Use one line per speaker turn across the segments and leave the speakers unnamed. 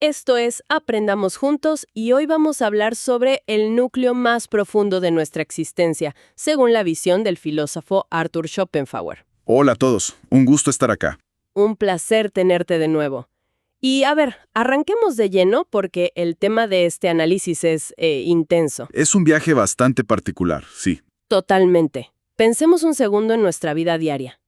Esto es Aprendamos Juntos y hoy vamos a hablar sobre el núcleo más profundo de nuestra existencia, según la visión del filósofo Arthur Schopenhauer.
Hola a todos, un gusto estar acá.
Un placer tenerte de nuevo. Y a ver, arranquemos de lleno porque el tema de este análisis es intenso.
Es un viaje bastante particular, sí.
Totalmente. Pensemos un segundo en nuestra vida diaria.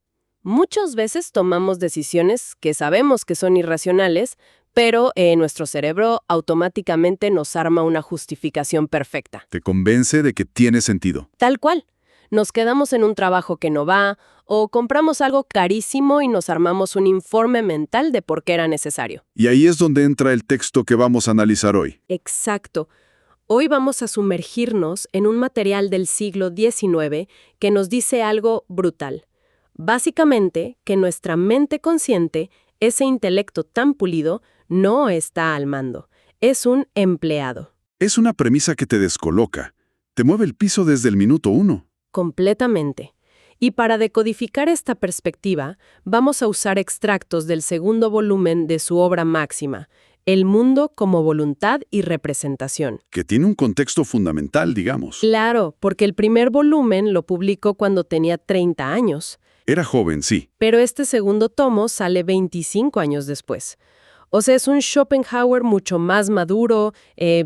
Muchas veces tomamos decisiones que sabemos que son irracionales, pero nuestro cerebro automáticamente nos arma una justificación perfecta.
Te convence de que tiene sentido.
Tal cual. Nos quedamos en un trabajo que no va, o compramos algo carísimo y nos armamos un informe mental de por qué era necesario.
Y ahí es donde entra el texto que vamos a analizar hoy.
Exacto. Hoy vamos a sumergirnos en un material del siglo XIX que nos dice algo brutal. Básicamente, que nuestra mente consciente, ese intelecto tan pulido, no está al mando. Es un empleado.
Es una premisa que te descoloca. Te mueve el piso desde el minuto 1.
Completamente. Y para decodificar esta perspectiva, vamos a usar extractos del segundo volumen de su obra máxima, El mundo como voluntad y representación.
Que tiene un contexto fundamental, digamos.
Claro, porque el primer volumen lo publicó cuando tenía 30 años.
Era joven, sí.
Pero este segundo tomo sale 25 años después. O sea, es un Schopenhauer mucho más maduro,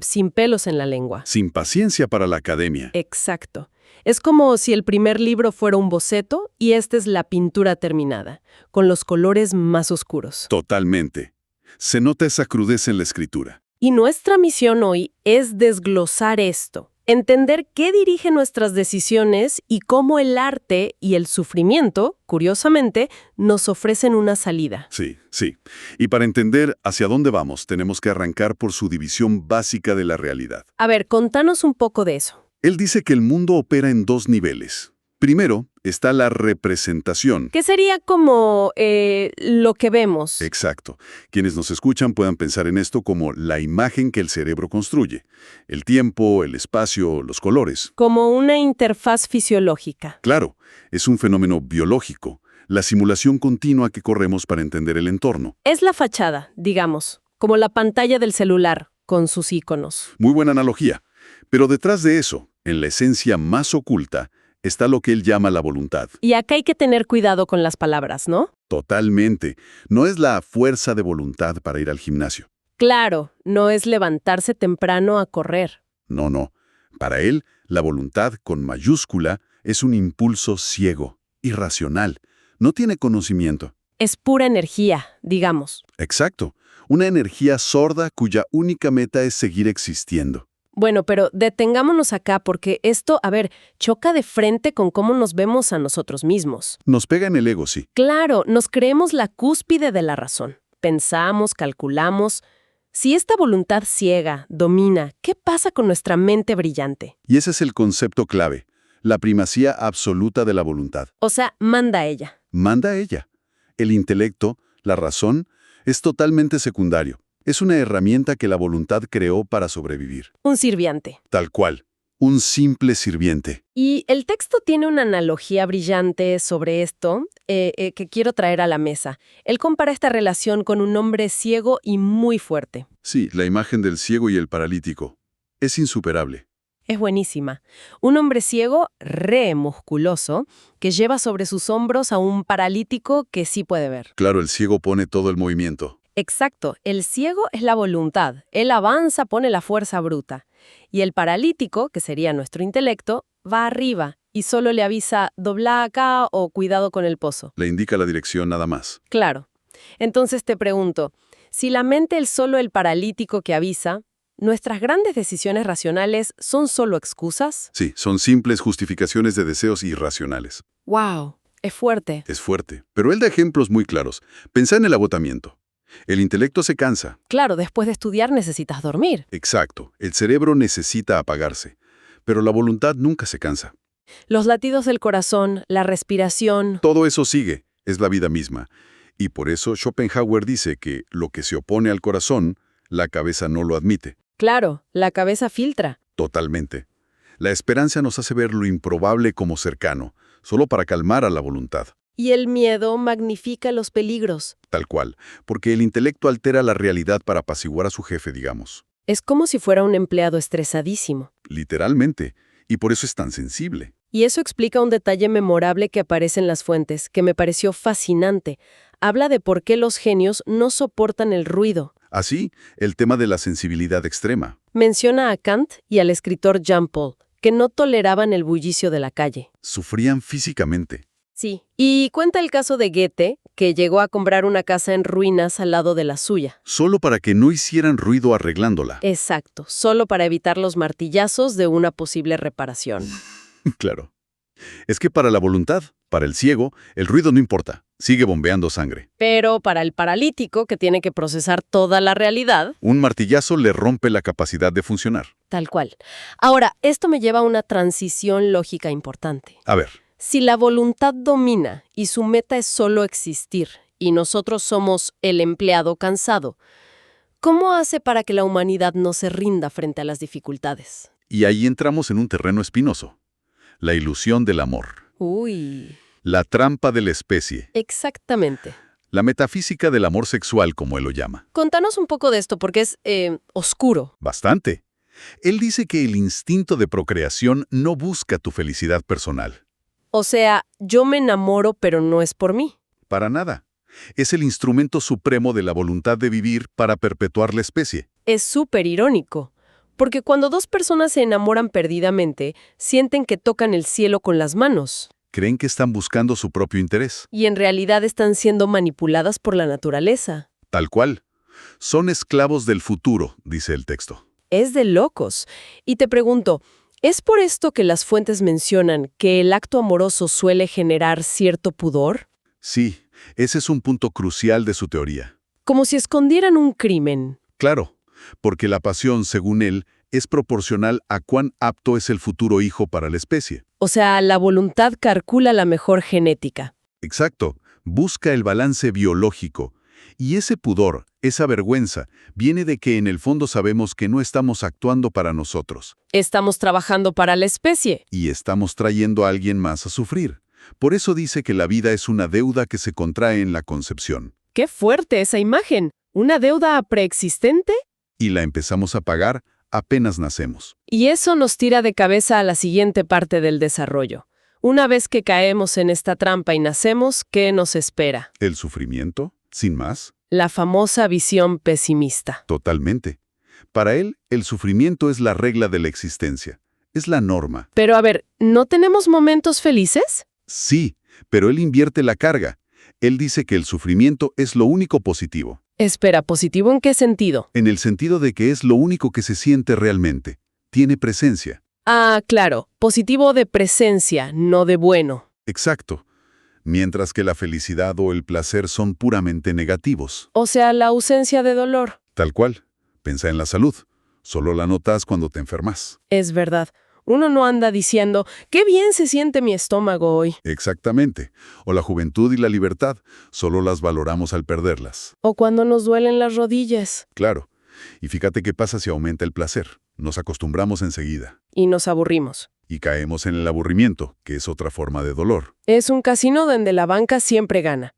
sin pelos en la lengua.
Sin paciencia para la academia.
Exacto. Es como si el primer libro fuera un boceto y esta es la pintura terminada, con los colores más oscuros.
Totalmente. Se nota esa crudeza en la escritura.
Y nuestra misión hoy es desglosar esto. Entender qué dirige nuestras decisiones y cómo el arte y el sufrimiento, curiosamente, nos ofrecen una salida.
Sí, sí. Y para entender hacia dónde vamos, tenemos que arrancar por su división básica de la realidad.
A ver, contanos un poco de eso.
Él dice que el mundo opera en dos niveles. Primero, está la representación.
¿Qué sería como lo que vemos?
Exacto. Quienes nos escuchan puedan pensar en esto como la imagen que el cerebro construye. El tiempo, el espacio, los colores.
Como una interfaz fisiológica.
Claro, es un fenómeno biológico. La simulación continua que corremos para entender el entorno.
Es la fachada, digamos, como la pantalla del celular, con sus iconos.
Muy buena analogía. Pero detrás de eso, en la esencia más oculta, está lo que él llama la voluntad.
Y acá hay que tener cuidado con las palabras, ¿no?
Totalmente. No es la fuerza de voluntad para ir al gimnasio.
Claro, no es levantarse temprano a correr.
No, no. Para él, la voluntad con mayúscula es un impulso ciego, irracional. No tiene conocimiento.
Es pura energía, digamos.
Exacto. Una energía sorda cuya única meta es seguir existiendo.
Bueno, pero detengámonos acá porque esto, choca de frente con cómo nos vemos a nosotros mismos.
Nos pega en el ego, sí.
Claro, nos creemos la cúspide de la razón. Pensamos, calculamos. Si esta voluntad ciega domina, ¿qué pasa con nuestra mente brillante?
Y ese es el concepto clave, la primacía absoluta de la voluntad.
O sea, manda ella.
Manda ella. El intelecto, la razón, es totalmente secundario. Es una herramienta que la voluntad creó para sobrevivir.
Un sirviente.
Tal cual. Un simple sirviente.
Y el texto tiene una analogía brillante sobre esto que quiero traer a la mesa. Él compara esta relación con un hombre ciego y muy fuerte.
Sí, la imagen del ciego y el paralítico. Es insuperable.
Es buenísima. Un hombre ciego, re musculoso, que lleva sobre sus hombros a un paralítico que sí puede ver.
Claro, el ciego pone todo el movimiento.
Exacto, el ciego es la voluntad, él avanza, pone la fuerza bruta. Y el paralítico, que sería nuestro intelecto, va arriba y solo le avisa dobla acá o cuidado con el pozo.
Le indica la dirección nada más.
Claro. Entonces te pregunto, si la mente es solo el paralítico que avisa, ¿nuestras grandes decisiones racionales son solo excusas?
Sí, son simples justificaciones de deseos irracionales.
¡Wow! Es fuerte.
Es fuerte, pero él da ejemplos muy claros. Pensá en el agotamiento. El intelecto se cansa.
Claro, después de estudiar necesitas dormir.
Exacto. El cerebro necesita apagarse. Pero la voluntad nunca se cansa.
Los latidos del corazón, la respiración.
Todo eso sigue. Es la vida misma. Y por eso Schopenhauer dice que lo que se opone al corazón, la cabeza no lo admite.
Claro, la cabeza filtra.
Totalmente. La esperanza nos hace ver lo improbable como cercano, solo para calmar a la voluntad.
Y el miedo magnifica los peligros.
Tal cual, porque el intelecto altera la realidad para apaciguar a su jefe, digamos.
Es como si fuera un empleado estresadísimo.
Literalmente. Y por eso es tan sensible.
Y eso explica un detalle memorable que aparece en las fuentes, que me pareció fascinante. Habla de por qué los genios no soportan el ruido.
Así, el tema de la sensibilidad extrema.
Menciona a Kant y al escritor Jean Paul, que no toleraban el bullicio de la calle.
Sufrían físicamente.
Sí. Y cuenta el caso de Goethe, que llegó a comprar una casa en ruinas al lado de la suya.
Solo para que no hicieran ruido arreglándola.
Exacto, solo para evitar los martillazos de una posible reparación.
Claro. Es que para la voluntad, para el ciego, el ruido no importa. Sigue bombeando sangre.
Pero para el paralítico, que tiene que procesar toda la realidad,
Un martillazo le rompe la capacidad de funcionar.
tal cual. Ahora, esto me lleva a una transición lógica importante.
A ver,
Si la voluntad domina y su meta es solo existir, y nosotros somos el empleado cansado, ¿cómo hace para que la humanidad no se rinda frente a las dificultades?
y ahí entramos en un terreno espinoso. La ilusión del amor.
Uy,
La trampa de la especie.
exactamente.
La metafísica del amor sexual, como él lo llama.
Contanos un poco de esto, porque es oscuro.
Bastante. Él dice que el instinto de procreación no busca tu felicidad personal.
O sea, yo me enamoro, pero no es por mí.
Para nada. Es el instrumento supremo de la voluntad de vivir para perpetuar la especie.
Es súper irónico, porque cuando dos personas se enamoran perdidamente, sienten que tocan el cielo con las manos,
Creen que están buscando su propio interés.
y en realidad están siendo manipuladas por la naturaleza.
Tal cual. Son esclavos del futuro, dice el texto.
Es de locos. Y te pregunto, ¿es por esto que las fuentes mencionan que el acto amoroso suele generar cierto pudor?
Sí, ese es un punto crucial de su teoría.
Como si escondieran un crimen.
Claro, porque la pasión, según él, es proporcional a cuán apto es el futuro hijo para la especie.
O sea, la voluntad calcula la mejor genética.
Exacto, busca el balance biológico. Y ese pudor, esa vergüenza, viene de que en el fondo sabemos que no estamos actuando para nosotros.
Estamos trabajando para la especie.
Y estamos trayendo a alguien más a sufrir. Por eso dice que la vida es una deuda que se contrae en la concepción.
¡Qué fuerte esa imagen! ¿Una deuda preexistente?
Y la empezamos a pagar apenas nacemos.
Y eso nos tira de cabeza a la siguiente parte del desarrollo. Una vez que caemos en esta trampa y nacemos, ¿qué nos espera?
¿El sufrimiento? ¿Sin más?
La famosa visión pesimista.
Totalmente. Para él, el sufrimiento es la regla de la existencia. Es la norma.
Pero a ver, ¿no tenemos momentos felices?
Sí, pero él invierte la carga. Él dice que el sufrimiento es lo único positivo.
Espera, ¿positivo en qué sentido?
En el sentido de que es lo único que se siente realmente. Tiene presencia.
Ah, claro, positivo de presencia, no de bueno.
Exacto. Mientras que la felicidad o el placer son puramente negativos.
O sea, la ausencia de dolor.
Tal cual. Pensa en la salud. Solo la notas cuando te enfermas.
Es verdad. Uno no anda diciendo, qué bien se siente mi estómago hoy.
Exactamente. O la juventud y la libertad. Solo las valoramos al perderlas.
O cuando nos duelen las rodillas.
Claro. Y fíjate qué pasa si aumenta el placer. Nos acostumbramos enseguida.
Y nos aburrimos.
Y caemos en el aburrimiento, que es otra forma de dolor.
Es un casino donde la banca siempre gana.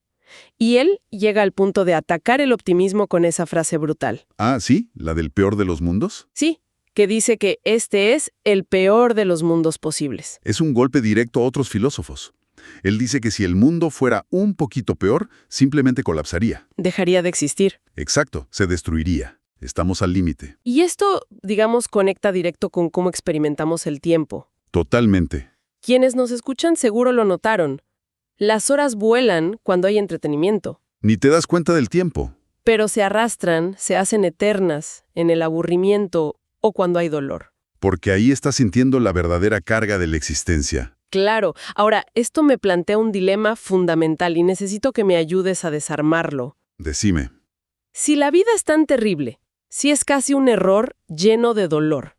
Y él llega al punto de atacar el optimismo con esa frase brutal.
Ah, ¿sí? ¿La del peor de los mundos?
Sí, que dice que este es el peor de los mundos posibles.
Es un golpe directo a otros filósofos. Él dice que si el mundo fuera un poquito peor, simplemente colapsaría.
Dejaría de existir.
Exacto, se destruiría. Estamos al límite.
Y esto, digamos, conecta directo con cómo experimentamos el tiempo.
Totalmente.
Quienes nos escuchan seguro lo notaron. Las horas vuelan cuando hay entretenimiento,
Ni te das cuenta del tiempo.
pero se arrastran, se hacen eternas en el aburrimiento o cuando hay dolor.
Porque ahí estás sintiendo la verdadera carga de la existencia.
Claro. Ahora, esto me plantea un dilema fundamental y necesito que me ayudes a desarmarlo.
Decime.
Si la vida es tan terrible, si es casi un error lleno de dolor,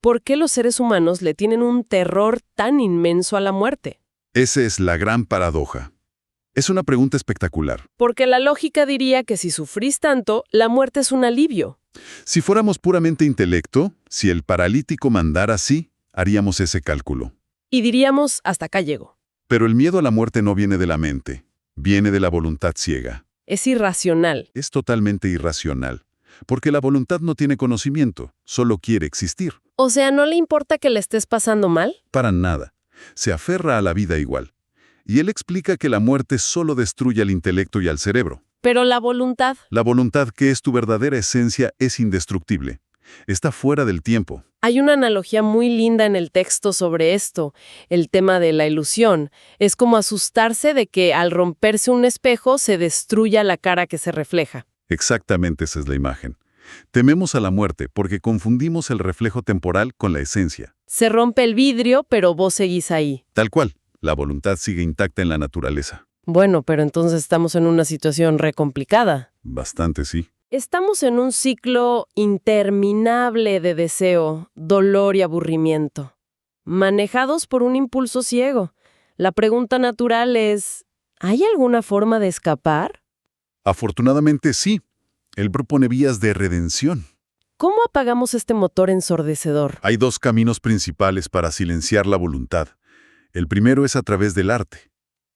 ¿por qué los seres humanos le tienen un terror tan inmenso a la muerte?
Esa es la gran paradoja. Es una pregunta espectacular.
Porque la lógica diría que si sufrís tanto, la muerte es un alivio.
Si fuéramos puramente intelecto, si el paralítico mandara así, haríamos ese cálculo.
Y diríamos, hasta acá llego.
Pero el miedo a la muerte no viene de la mente, viene de la voluntad ciega.
Es irracional.
Es totalmente irracional, porque la voluntad no tiene conocimiento, solo quiere existir.
O sea, ¿no le importa que le estés pasando mal?
Para nada. Se aferra a la vida igual. Y él explica que la muerte solo destruye al intelecto y al cerebro.
Pero la voluntad.
La voluntad, que es tu verdadera esencia, es indestructible. Está fuera del tiempo.
Hay una analogía muy linda en el texto sobre esto, el tema de la ilusión. Es como asustarse de que al romperse un espejo se destruya la cara que se refleja.
Exactamente esa es la imagen. Tememos a la muerte porque confundimos el reflejo temporal con la esencia.
Se rompe el vidrio, pero vos seguís ahí.
Tal cual, la voluntad sigue intacta en la naturaleza.
Bueno, pero entonces estamos en una situación re complicada.
Bastante, sí.
Estamos en un ciclo interminable de deseo, dolor y aburrimiento, manejados por un impulso ciego. La pregunta natural es, ¿hay alguna forma de escapar?
Afortunadamente, sí. Él propone vías de redención.
¿Cómo apagamos este motor ensordecedor?
Hay dos caminos principales para silenciar la voluntad. El primero es a través del arte.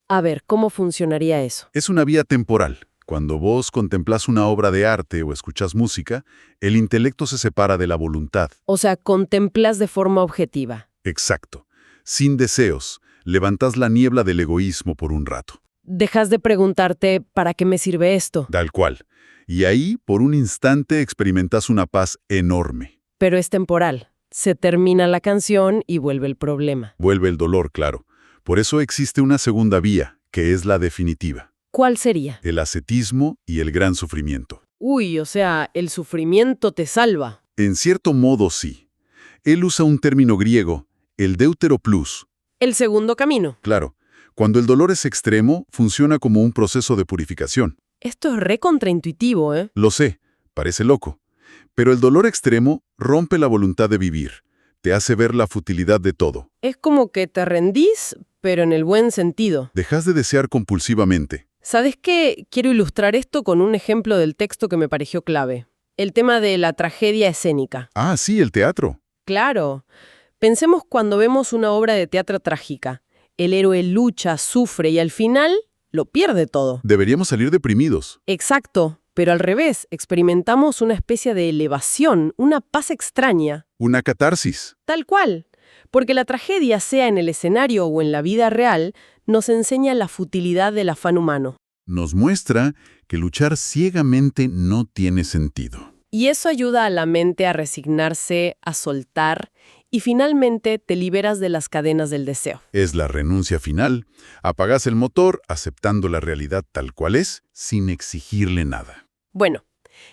A ver, ¿cómo funcionaría eso?
Es una vía temporal. Cuando vos contemplas una obra de arte o escuchas música, el intelecto se separa de la voluntad.
O sea, contemplas de forma objetiva.
Exacto. Sin deseos, levantas la niebla del egoísmo por un rato.
Dejas de preguntarte, ¿para qué me sirve esto?
Tal cual. Y ahí, por un instante, experimentas una paz enorme.
Pero es temporal. Se termina la canción y vuelve el problema.
Vuelve el dolor, claro. Por eso existe una segunda vía, que es la definitiva.
¿Cuál sería?
El ascetismo y el gran sufrimiento.
Uy, o sea, el sufrimiento te salva.
En cierto modo, sí. Él usa un término griego, el deuteroplus.
El segundo camino.
Claro, cuando el dolor es extremo, funciona como un proceso de purificación.
Esto es re contraintuitivo, ¿eh?
Lo sé, parece loco. Pero el dolor extremo rompe la voluntad de vivir. Te hace ver la futilidad de todo.
Es como que te rendís, pero en el buen sentido.
Dejas de desear compulsivamente.
¿Sabes qué? Quiero ilustrar esto con un ejemplo del texto que me pareció clave. El tema de la tragedia escénica.
Ah, sí, el teatro.
Claro. Pensemos cuando vemos una obra de teatro trágica. El héroe lucha, sufre y al final lo pierde todo.
Deberíamos salir deprimidos.
Exacto, pero al revés, experimentamos una especie de elevación, una paz extraña.
Una catarsis.
Tal cual. Porque la tragedia, sea en el escenario o en la vida real, nos enseña la futilidad del afán humano.
Nos muestra que luchar ciegamente no tiene sentido.
Y eso ayuda a la mente a resignarse, a soltar, y finalmente te liberas de las cadenas del deseo.
Es la renuncia final. Apagas el motor aceptando la realidad tal cual es, sin exigirle nada.
Bueno,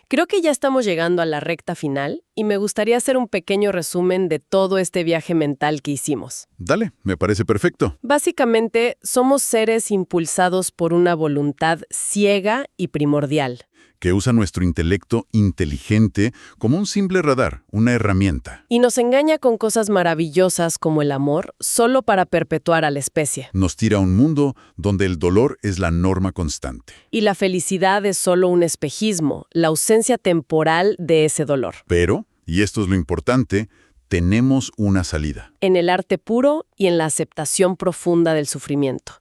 creo que ya estamos llegando a la recta final y me gustaría hacer un pequeño resumen de todo este viaje mental que hicimos.
Dale, me parece perfecto.
Básicamente, somos seres impulsados por una voluntad ciega y primordial.
Que usa nuestro intelecto inteligente como un simple radar, una herramienta.
Y nos engaña con cosas maravillosas como el amor, solo para perpetuar a la especie.
Nos tira a un mundo donde el dolor es la norma constante.
Y la felicidad es solo un espejismo, la ausencia temporal de ese dolor.
Pero, y esto es lo importante, tenemos una salida.
En el arte puro y en la aceptación profunda del sufrimiento.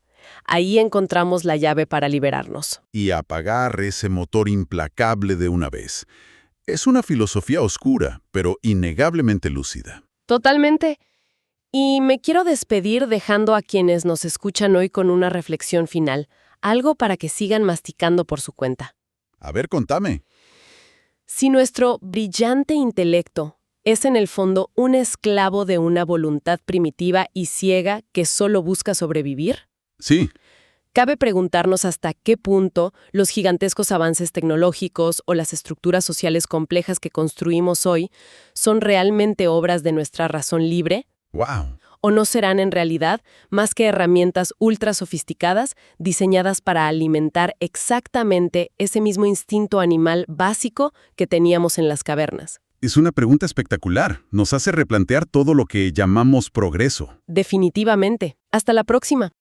Ahí encontramos la llave para liberarnos.
Y apagar ese motor implacable de una vez. Es una filosofía oscura, pero innegablemente lúcida.
Totalmente. Y me quiero despedir dejando a quienes nos escuchan hoy con una reflexión final, algo para que sigan masticando por su cuenta.
A ver, contame.
Si nuestro brillante intelecto es en el fondo un esclavo de una voluntad primitiva y ciega que solo busca sobrevivir,
Sí.
cabe preguntarnos hasta qué punto los gigantescos avances tecnológicos o las estructuras sociales complejas que construimos hoy son realmente obras de nuestra razón libre,
¡Wow!
o no serán en realidad más que herramientas ultra sofisticadas diseñadas para alimentar exactamente ese mismo instinto animal básico que teníamos en las cavernas.
Es una pregunta espectacular. Nos hace replantear todo lo que llamamos progreso.
Definitivamente. Hasta la próxima.